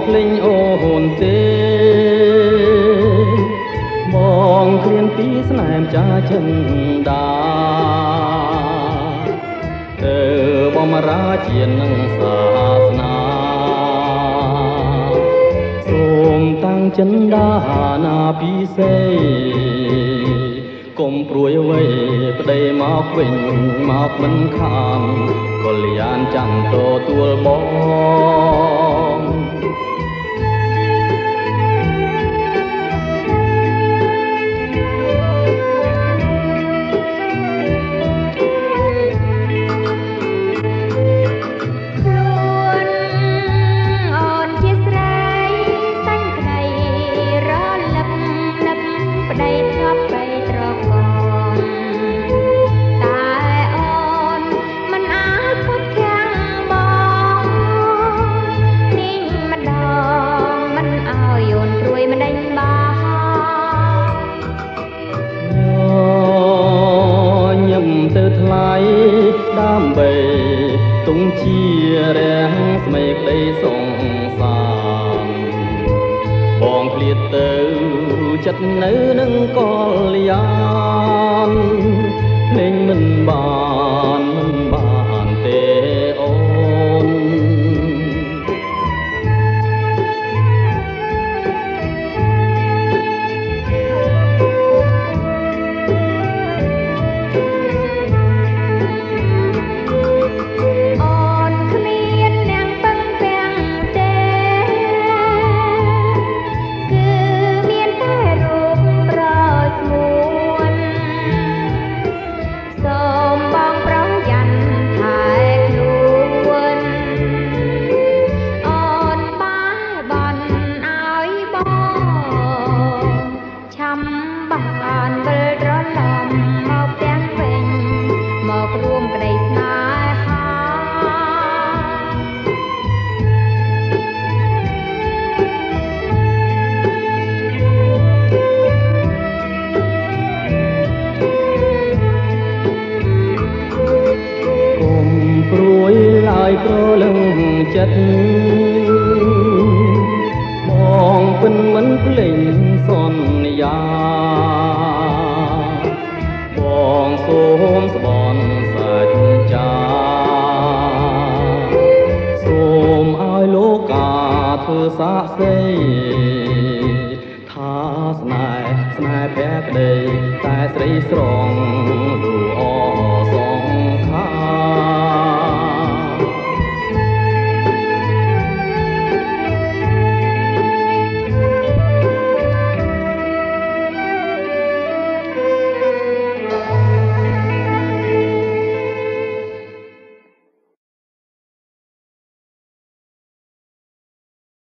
ភ្លេងអូនទេបងឃ្លានពីស្នេហ៍ចាចិនដាទៅបំរាជានឹងសាសនាសូមតាំងចិនដាណាពិសេសកុំព្រួយអ្វីប្តីមកវិញមកមិនខានកល្យានចាំទទួលបងដើម្បីទុំជារាំងស្មេក្តីសងសានបងឃ្លាតទៅចិត្តនៅនឹងកល្យានលេងមិនបានទេអូនព្រួយឡើយព្រលឹងចិត្តបងពិនមិនភ្លេចសន្យាបងសូមស្បន់សាច់ចាសូមឲ្យលោកាធ្វើសាក្សីថាស្នេហ៍ភក្តីតែស្រីស្រងលូអង